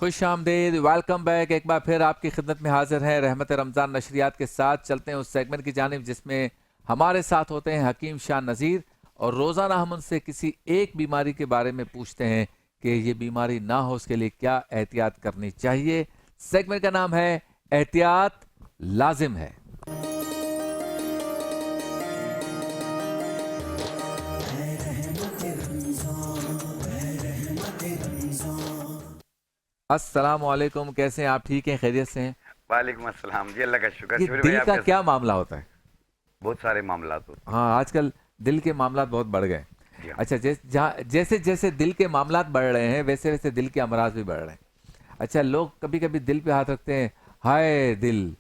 खुश आमदीद, welcome back. एक बार फिर आपकी खिदमत में हाजिर है रहमत रमज़ान नशरियात के साथ। चलते हैं उस सेगमेंट की जानिब जिसमें हमारे साथ होते हैं हकीम शाह नज़ीर, और रोज़ाना हम उनसे किसी एक बीमारी के बारे में पूछते हैं कि ये बीमारी ना हो उसके लिए क्या एहतियात करनी चाहिए। सेगमेंट का नाम है एहतियात लाजिम है। अस्सलाम वालेकुम, कैसे हैं आप? ठीक हैं, खैरियत से हैं? वालेकुम अस्सलाम जी, अल्लाह का शुक्र। ये शबीर भाई दिल आप का कैसे क्या हैं? मामला होता है? बहुत सारे मामलात होते हाँ, आजकल दिल के मामलात बहुत बढ़ गए। हैं। जी हाँ। अच्छा, जैसे जैसे दिल के मामलात बढ़ रहे हैं वैसे वैसे दिल के अमराज भी बढ़ रहे हैं। अच्छा, लोग कभी कभी दिल पे हाथ रखते हैं, हाय दिल।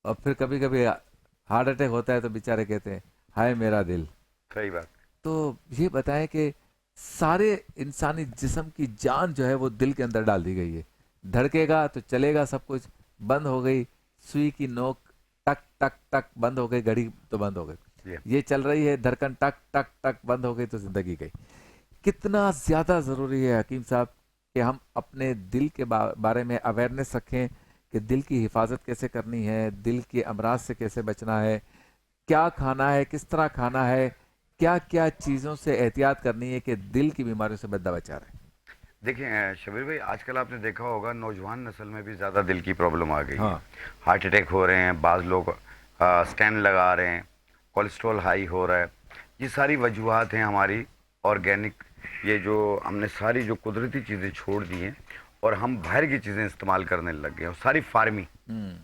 और फिर कभी कभी हार्ट अटैक होता है तो बेचारे कहते हैं, हाय मेरा दिल। सही बात। तो ये बताएं कि सारे इंसानी जिस्म की जान जो है वो दिल के अंदर डाल दी गई है। धड़केगा तो चलेगा सब कुछ। बंद हो गई सुई की नोक, टक टक टक बंद हो गई घड़ी तो बंद हो गई। जी ये चल रही है धड़कन, टक टक टक बंद हो गई तो जिंदगी गई। कितना ज्यादा जरूरी है हकीम साहब कि हम अपने दिल के बारे में अवेयरनेस रखें कि दिल की हिफाजत कैसे करनी है, दिल के अमराज से कैसे बचना है, क्या खाना है, किस तरह खाना है, क्या क्या चीजों से एहतियात करनी है कि दिल की बीमारियों से बचा बचा रहे। देखिए शबीर भाई, आजकल आपने देखा होगा नौजवान नस्ल में भी ज़्यादा दिल की प्रॉब्लम आ गई है। हाँ। हार्ट अटैक हो रहे हैं, बाज़ लोग स्टेंट लगा रहे हैं, कोलेस्ट्रॉल हाई हो रहा है। ये सारी वजूहत हैं हमारी ऑर्गेनिक, ये जो हमने सारी जो कुदरती चीज़ें छोड़ दी हैं और हम बाहर की चीज़ें इस्तेमाल करने लग गए हैं, और सारी फार्मी। हम्म।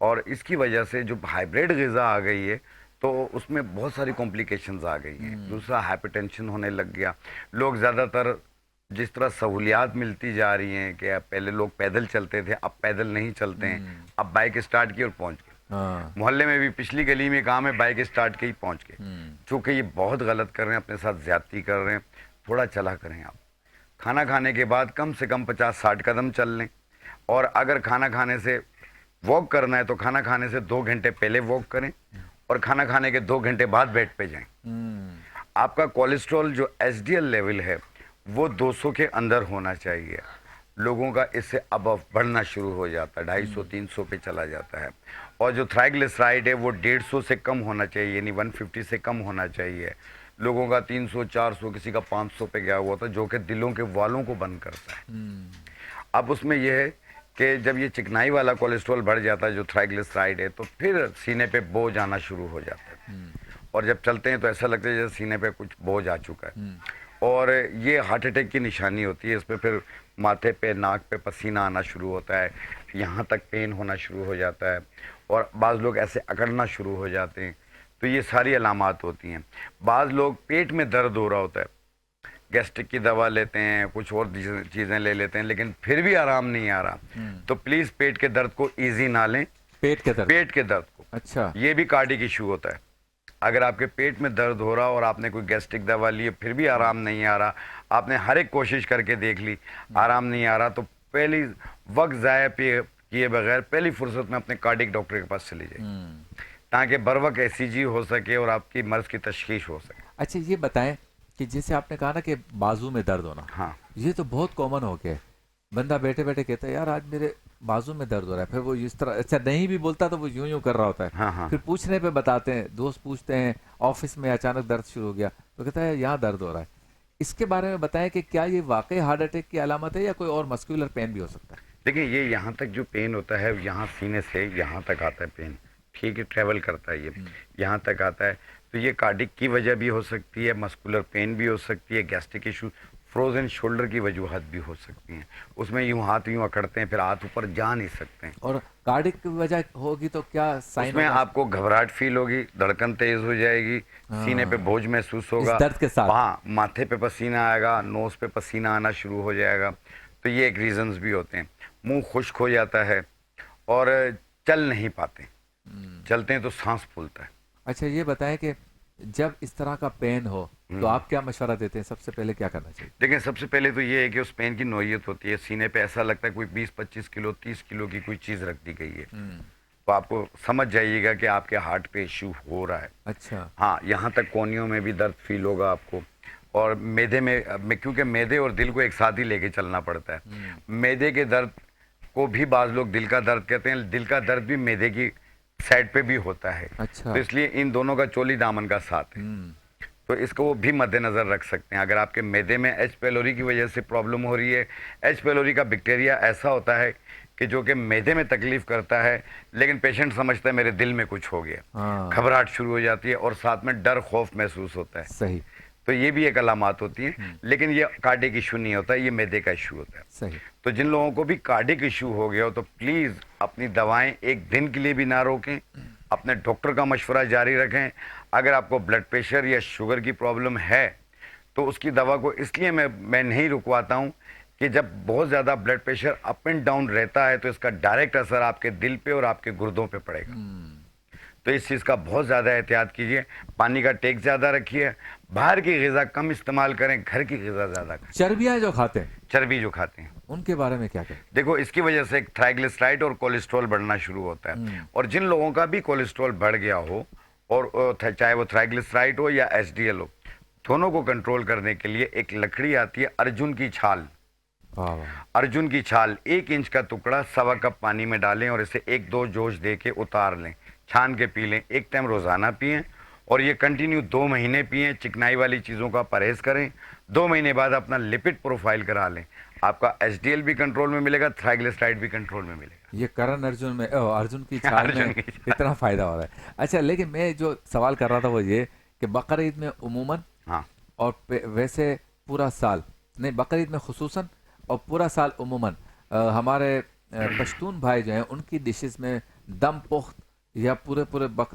और इसकी वजह से जो हाइब्रिड ग़िज़ा आ गई है तो उसमें बहुत सारी कॉम्प्लिकेशंस आ गई हैं। दूसरा हाइपरटेंशन होने लग गया। लोग ज़्यादातर जिस तरह सहूलियात मिलती जा रही हैं कि अब पहले लोग पैदल चलते थे, अब पैदल नहीं चलते हैं, अब बाइक स्टार्ट की और पहुंच गए। हाँ। मोहल्ले में भी पिछली गली में काम है, बाइक स्टार्ट के ही पहुंच गए। चूँकि ये बहुत गलत कर रहे हैं, अपने साथ ज्यादती कर रहे हैं। थोड़ा चला करें आप। खाना खाने के बाद कम से कम 50-60 कदम चल लें। और अगर खाना खाने से वॉक करना है तो खाना खाने से 2 घंटे पहले वॉक करें, और खाना खाने के 2 घंटे बाद बेड पे जाएं। आपका कोलेस्ट्रॉल जो एचडीएल लेवल है वो 200 के अंदर होना चाहिए। लोगों का इससे अब बढ़ना शुरू हो जाता है, 250-300 पे चला जाता है। और जो ट्राइग्लिसराइड है वो 150 से कम होना चाहिए, यानी 150 से कम होना चाहिए। लोगों का 300-400, किसी का 500 पे गया हुआ था, जो कि दिलों के वालों को बंद करता है। अब उसमें यह है कि जब ये चिकनाई वाला कोलेस्ट्रॉल बढ़ जाता है जो ट्राइग्लिसराइड है, तो फिर सीने पे बोझ आना शुरू हो जाता है। और जब चलते हैं तो ऐसा लगता है जैसे सीने पे कुछ बोझ आ चुका है। और ये हार्ट अटैक की निशानी होती है। इसमें फिर माथे पे, नाक पे पसीना आना शुरू होता है, यहाँ तक पेन होना शुरू हो जाता है, और बाज़ लोग ऐसे अकड़ना शुरू हो जाते हैं। तो ये सारी अलामात होती हैं। बाज़ लोग पेट में दर्द हो रहा होता है, गैस्ट्रिक की दवा लेते हैं, कुछ और चीज़ें ले लेते हैं, लेकिन फिर भी आराम नहीं आ रहा। तो प्लीज़ पेट के दर्द को ईजी ना लें। पेट के दर्द? पेट के दर्द को, अच्छा। ये भी कार्डिक इशू होता है। अगर आपके पेट में दर्द हो रहा और आपने कोई गैस्ट्रिक दवा ली फिर भी आराम नहीं आ रहा, आपने हर एक कोशिश करके देख ली, आराम नहीं आ रहा, तो पहली वक्त ज़ाया किए बगैर पहली फुर्सत में अपने कार्डिक डॉक्टर के पास चली जाए, ताकि बर वक्त ईसीजी हो सके और आपकी मर्ज की तशखीस हो सके। अच्छा, ये बताएं कि जैसे आपने कहा ना कि बाजू में दर्द होना, हाँ ये तो बहुत कॉमन हो गया है। बंदा बैठे बैठे कहता है, यार आज मेरे बाजू में दर्द हो रहा है। फिर वो इस तरह, अच्छा नहीं भी बोलता तो वो यूं यूं कर रहा होता है। हाँ हाँ। फिर पूछने पे बताते हैं, दोस्त पूछते हैं, ऑफिस में अचानक दर्द शुरू हो गया तो कहता है यहाँ दर्द हो रहा है। इसके बारे में बताएं कि क्या ये वाकई हार्ट अटैक की अलामत है या कोई और मस्कुलर पेन भी हो सकता है? देखिए, ये यहाँ तक जो पेन होता है, यहाँ सीने से यहाँ तक आता है पेन, ठीक है, ट्रेवल करता है, ये यहाँ तक आता है। तो ये कार्डिक की वजह भी हो सकती है, मस्कुलर पेन भी हो सकती है, गैस्ट्रिक इशू, फ्रोजन शोल्डर की वजूहत भी हो सकती हैं। उसमें यूं हाथ यूं अकड़ते हैं, फिर हाथ ऊपर जा नहीं सकते हैं। और कार्डिक की वजह होगी तो क्या साइन उसमें होगा? आपको घबराहट फील होगी, धड़कन तेज हो जाएगी, सीने पे हाँ, बोझ महसूस इस होगा, दर्द के साथ। वहाँ माथे पे पसीना आएगा, नोज पे पसीना आना शुरू हो जाएगा। तो ये एक रीजंस भी होते हैं। मुंह खुश्क हो जाता है और चल नहीं पाते, चलते हैं तो सांस फूलता है। अच्छा, ये बताएं कि जब इस तरह का पेन हो तो आप क्या मशवरा देते हैं, सबसे पहले क्या करना चाहिए? देखिए, सबसे पहले तो ये है कि उस पेन की नोयत होती है, सीने पे ऐसा लगता है कोई 20-25 किलो, 30 किलो की कोई चीज़ रख दी गई है। तो आपको समझ जाइएगा कि आपके हार्ट पे इश्यू हो रहा है। अच्छा। हाँ, यहाँ तक कोहनियों में भी दर्द फील होगा आपको, और क्योंकि मैदे और दिल को एक साथ ही लेके चलना पड़ता है। मैदे के दर्द को भी बाज लोग दिल का दर्द कहते हैं, दिल का दर्द भी मैदे की साइड पे भी होता है। अच्छा। तो इसलिए इन दोनों का चोली दामन का साथ है। तो इसको भी मद्देनजर रख सकते हैं। अगर आपके मैदे में एच पेलोरी की वजह से प्रॉब्लम हो रही है, एच पेलोरी का बैक्टीरिया ऐसा होता है कि जो कि मैदे में तकलीफ करता है, लेकिन पेशेंट समझता है मेरे दिल में कुछ हो गया, हाँ। घबराहट शुरू हो जाती है और साथ में डर खौफ महसूस होता है। सही। तो ये भी एक अलामत होती है, लेकिन ये कार्डिक इशू नहीं होता, ये मैदे का इशू होता है। सही। तो जिन लोगों को भी कार्डिक इशू हो गया हो तो प्लीज अपनी दवाएं एक दिन के लिए भी ना रोकें, अपने डॉक्टर का मशवरा जारी रखें। अगर आपको ब्लड प्रेशर या शुगर की प्रॉब्लम है तो उसकी दवा को इसलिए मैं नहीं रुकवाता हूं कि जब बहुत ज़्यादा blood pressure up and down रहता है तो इसका डायरेक्ट असर आपके दिल पे और आपके गुर्दों पे पड़ेगा। तो इस चीज़ का बहुत ज़्यादा एहतियात कीजिए, पानी का टेक ज़्यादा रखिए, बाहर की ग़िज़ा कम इस्तेमाल करें, घर की ग़िज़ा ज़्यादा खाएं। चर्बियां जो खाते हैं, चर्बी जो खाते हैं उनके बारे में क्या कहें? देखो, इसकी वजह से एक ट्राइग्लिसराइड और कोलेस्ट्रॉल बढ़ना शुरू होता है। और जिन लोगों का भी कोलेस्ट्रॉल बढ़ गया हो और चाहे वो ट्राइग्लिसराइड हो या एचडीएल हो, दोनों को कंट्रोल करने के लिए एक लकड़ी आती है अर्जुन की छाल। अर्जुन की छाल 1 इंच का टुकड़ा 1.25 कप पानी में डालें और इसे 1-2 जोश दे के उतार लें, छान के पी लें। एक टाइम रोजाना पिएं और ये कंटिन्यू 2 महीने पिएं। चिकनाई वाली चीज़ों का परहेज करें। 2 महीने बाद अपना लिपिड प्रोफाइल करा लें, आपका एचडीएल भी कंट्रोल में मिलेगा, ट्राइग्लिसराइड भी कंट्रोल में मिलेगा। ये करण अर्जुन में अर्जुन की छाल में इतना फायदा हो रहा है। अच्छा, लेकिन मैं जो सवाल कर रहा था वो ये कि बकरीद में उमूमन हाँ, और वैसे पूरा साल नहीं, बकरीद में खुसूसन और पूरा साल उमूमन हमारे पश्तून भाई जो हैं उनकी डिशेस में दम पुख्त या पूरे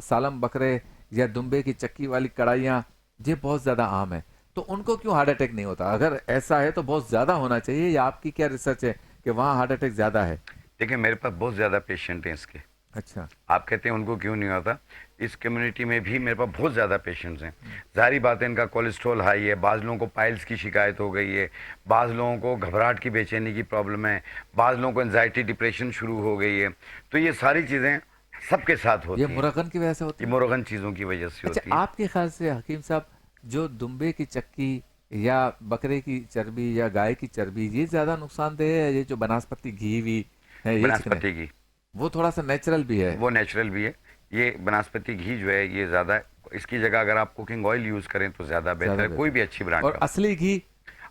सालम बकरे या दुम्बे की चक्की वाली कढ़ाइयाँ ये बहुत ज़्यादा आम है। तो उनको क्यों हार्ट अटैक नहीं होता? अगर ऐसा है तो बहुत ज़्यादा होना चाहिए, या आपकी क्या रिसर्च है कि वहाँ हार्ट अटैक ज़्यादा है? देखिए, मेरे पास बहुत ज़्यादा पेशेंट हैं इसके। अच्छा। आप कहते हैं उनको क्यों नहीं होता, इस कम्युनिटी में भी मेरे पास बहुत ज़्यादा पेशेंट्स हैं। जाहिर बात है, इनका कोलेस्ट्रॉल हाई है, बाज़ लोगों को पाइल्स की शिकायत हो गई है, बाज़ लोगों को घबराहट की बेचैनी की प्रॉब्लम है, बाज़ लोगों को एंजाइटी डिप्रेशन शुरू हो गई है। तो ये सारी चीज़ें सबके साथ होती ये हैं। मुरगन की वजह से होती ये है? मुरगन चीज़ों की वजह से अच्छा, होती है। आपके ख्याल से हकीम साहब जो दुम्बे की चक्की या बकरे की चर्बी या गाय की चर्बी ये ज्यादा नुकसानदेह है? ये जो बनस्पति घी भी है ये बनस्पति घी वो थोड़ा सा नेचुरल भी है? वो नेचुरल भी है। ये बनस्पति घी जो है ये ज़्यादा, इसकी जगह अगर आप कुकिंग ऑयल यूज़ करें तो ज़्यादा बेहतर है, कोई भी अच्छी ब्रांड और का। असली घी?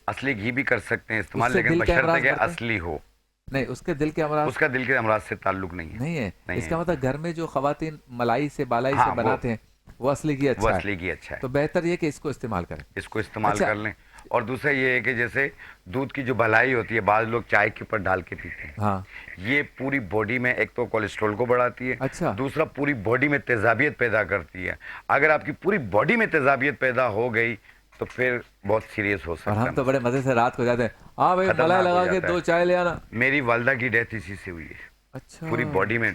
असली घी भी कर सकते हैं इस्तेमाल, उससे लेकिन दिल के बशर्ते अमराज कि बढ़ते हैं? असली हो। नहीं, उसके दिल के अमराज? उसका दिल के अमराज से ताल्लुक नहीं है। नहीं है? नहीं इसका है। मतलब घर में जो खवातीन मलाई से बालाई हाँ, से बनाते हैं वो असली घी वो अच्छा है? असली घी अच्छा है, तो बेहतर ये कि इसको इस्तेमाल करें। इसको इस्तेमाल अच्छा। कर लें। और दूसरा ये है कि जैसे दूध की जो भलाई होती है, बाज़ लोग चाय के ऊपर डाल के पीते हैं। हाँ। ये पूरी बॉडी में एक तो कोलेस्ट्रॉल को बढ़ाती है, अच्छा। दूसरा पूरी बॉडी में तेजाबियत पैदा करती है। अगर आपकी पूरी बॉडी में तेजाबियत पैदा हो गई तो फिर बहुत सीरियस हो और सकता हम है। तो बड़े मजे से रात को जाते हैं, हाँ भाई खतरनाक मलाई हो लगा के जाता है। 2 चाय ले आना। मेरी वालदा की डेथ इसी से हुई है। अच्छा। पूरी बॉडी में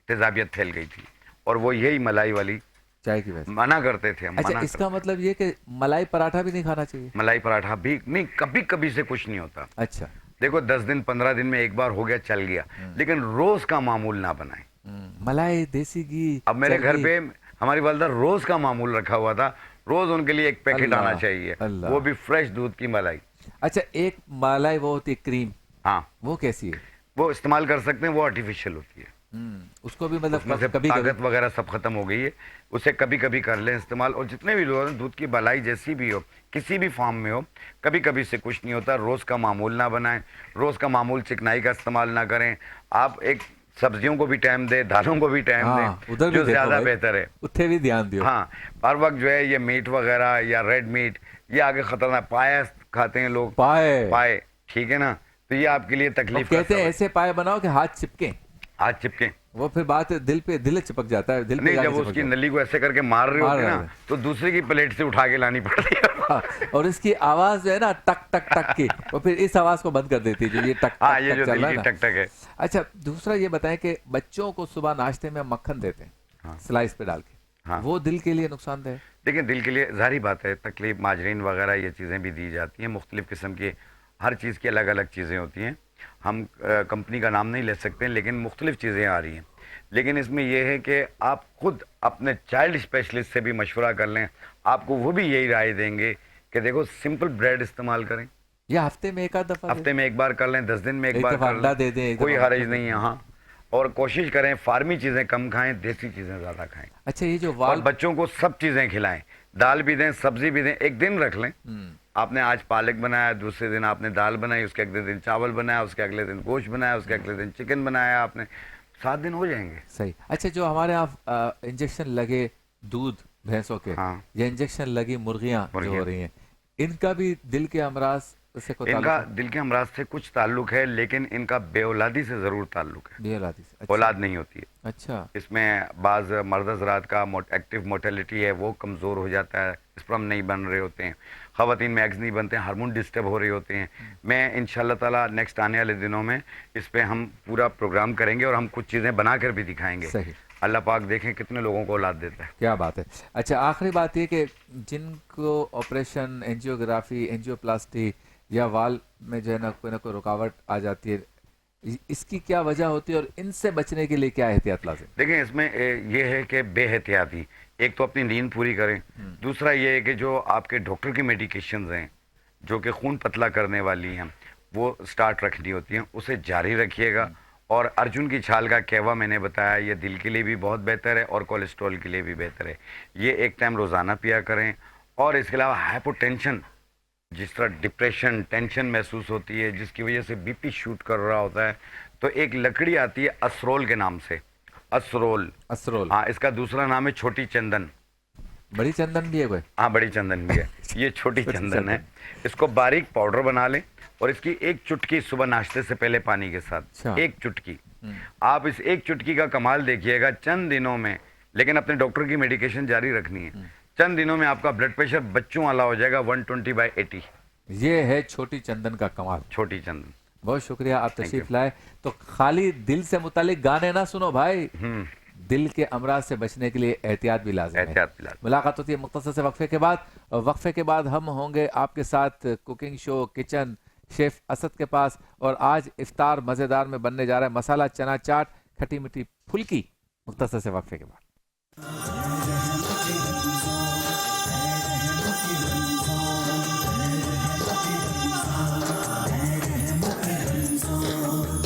तेजाबियत फैल गई थी और वो यही मलाई वाली चाय की वजह से? मना करते थे हम। अच्छा, मना इसका मतलब ये कि मलाई पराठा भी नहीं खाना चाहिए? मलाई पराठा भी नहीं, कभी कभी से कुछ नहीं होता। अच्छा। देखो, 10 दिन 15 दिन में एक बार हो गया, चल गया, लेकिन रोज का मामूल ना बनाए। मलाई, देसी घी। अब मेरे घर चर्बी। पे हमारी वालदा रोज का मामूल रखा हुआ था, रोज उनके लिए एक पैकेट अल्लाह, आना चाहिए, अल्लाह। वो भी फ्रेश दूध की मलाई। अच्छा, एक मलाई वो होती है क्रीम, हाँ, वो कैसी है? वो इस्तेमाल कर सकते हैं, वो आर्टिफिशियल होती है। उसको भी उसमें मतलब से कभी ताकत वगैरह सब खत्म हो गई है, उसे कभी कभी कर लें इस्तेमाल। और जितने भी लोग हैं, दूध की भलाई जैसी भी हो, किसी भी फॉर्म में हो, कभी कभी से कुछ नहीं होता। रोज का मामूल ना बनाएं, रोज का मामूल चिकनाई का इस्तेमाल ना करें। आप एक सब्जियों को भी टाइम दें, दालों को भी टाइम दें, उधर भी जो देखो ज्यादा भाई, बेहतर है। उत्थे भी ध्यान दियो। हाँ, हर वक्त जो है ये मीट वगैरह या रेड मीट, ये आगे खतरनाक, पाया खाते हैं लोग, पाए पाए, ठीक है ना, तो ये आपके लिए और तकलीफ का कहते हैं सबब है। ऐसे पाए बनाओ कि हाथ चिपके, हाथ चिपके वो फिर बात दिल चिपक जाता है, दिल पे नहीं, जाके जब चिपक उसकी जाता नली को ऐसे करके मार रहे मार होते रहे ना, हैं। तो दूसरे की प्लेट से उठा के लानी पड़ती है। है। हाँ, और इसकी आवाज जो है ना टक टक टक की, वो फिर इस आवाज को बंद कर देती है जो ये टक हाँ, टक ये टक जो चल दिल रहा की है ना। टक टक है। अच्छा, दूसरा ये बताएं कि बच्चों को सुबह नाश्ते में मक्खन देते हैं, हाँ। स्लाइस पे डाल के, हाँ। वो दिल के लिए नुकसानदेह है? देखिए, दिल के लिए जाहिर बात है, तकलीफ, माजरीन वगैरह ये चीज़ें भी दी जाती हैं, मुख्तलिफ किस्म की, हर चीज़ की अलग अलग चीज़ें होती हैं। हम कंपनी का नाम नहीं ले सकते, लेकिन मुख्तलिफ चीज़ें आ रही हैं। लेकिन इसमें यह है कि आप खुद अपने चाइल्ड स्पेशलिस्ट से भी मशवरा कर लें, आपको वो भी यही राय देंगे कि देखो सिंपल ब्रेड इस्तेमाल करें, या हफ्ते में एक आध दफा हफ्ते में एक बार कर लें, 10 दिन में एक एक बार दफा कर अंडा लें, दे दें, एक कोई दफा हर्ज मटर दे नहीं है। दें। हाँ, और कोशिश करें फार्मी चीज़ें कम खाएं, देसी चीज़ें ज़्यादा खाएं। अच्छा, ये जो और वाल बच्चों को सब चीज़ें खिलाएं, दाल भी दें, सब्जी भी दें, एक दिन रख लें। आपने आज पालक बनाया, दूसरे दिन आपने दाल बनाई, उसके अगले दिन चावल बनाया, उसके अगले दिन गोश्त बनाया, उसके अगले दिन चिकन बनाया, आपने 7 दिन हो जाएंगे। सही। अच्छा, जो हमारे यहाँ इंजेक्शन लगे दूध भैंसों के, हाँ, या इंजेक्शन लगी मुर्गियां जो हो मुर्गियाँ। रही हैं, इनका भी दिल के अमराज से कोई ताल्लुक इनका है? दिल के अमराज से कुछ ताल्लुक है, लेकिन इनका बेऔलादी से ज़रूर ताल्लुक है। बेऔलादी से? अच्छा। औलाद नहीं होती है अच्छा। इसमें। बाज़ मर्द हज़रात का एक्टिव मोटेलिटी है, वो कमज़ोर हो जाता है, स्पर्म नहीं बन रहे होते हैं, ख़वातीन में एग्स नहीं बनते हैं, हार्मोन डिस्टर्ब हो रहे होते हैं। मैं इंशाल्लाह ताला नेक्स्ट आने वाले दिनों में इस पे हम पूरा प्रोग्राम करेंगे और हम कुछ चीज़ें बना कर भी दिखाएंगे। सही। अल्लाह पाक देखें कितने लोगों को औलाद देता है। क्या बात है। अच्छा, आखिरी बात ये कि जिनको ऑपरेशन, एंजियोग्राफी, एंजियोप्लास्टी या वाल में जो है ना कोई रुकावट आ जाती है, इसकी क्या वजह होती है और इनसे बचने के लिए क्या एहतियात लाजिम? देखें, इसमें ये है कि बेहतियाती, एक तो अपनी नींद पूरी करें, दूसरा ये है कि जो आपके डॉक्टर की मेडिकेशंस हैं जो कि खून पतला करने वाली हैं, वो स्टार्ट रखनी होती हैं, उसे जारी रखिएगा। और अर्जुन की छाल का कहवा मैंने बताया, ये दिल के लिए भी बहुत बेहतर है और कोलेस्ट्रॉल के लिए भी बेहतर है। ये एक टाइम रोज़ाना पिया करें। और इसके अलावा हाइपोटेंशन, जिस तरह डिप्रेशन, टेंशन महसूस होती है, जिसकी वजह से बीपी शूट कर रहा होता है, तो एक लकड़ी आती है असरोल के नाम से, असरोल। असरोल। हाँ, इसका दूसरा नाम है छोटी चंदन। बड़ी चंदन भी है कोई? हाँ, बड़ी चंदन भी है, ये छोटी चंदन है। इसको बारीक पाउडर बना लें और इसकी एक चुटकी सुबह नाश्ते से पहले पानी के साथ, अच्छा। एक चुटकी। आप इस एक चुटकी का कमाल देखिएगा चंद दिनों में, लेकिन अपने डॉक्टर की मेडिकेशन जारी रखनी है। चंद दिनों में आपका ब्लड प्रेशर बच्चों वाला हो जाएगा, 120/80। ये है छोटी चंदन का कमाल। छोटी चंदन। बहुत शुक्रिया, आप तशरीफ लाए। तो खाली दिल से मुतालिक गाने ना सुनो भाई, दिल के अमराज से बचने के लिए एहतियात भी लाज़िम है। एहतियात भी लाज़िम। मुलाकात होती है मुख्तसर से वक्फे के बाद, और वक्फे के बाद हम होंगे आपके साथ cooking show kitchen chef Asad के पास। और आज इफ्तार मज़ेदार में बनने जा रहा है मसाला चना चाट, खट्टी मीठी फुल्की। मुख्तसर से वक्फे के बाद।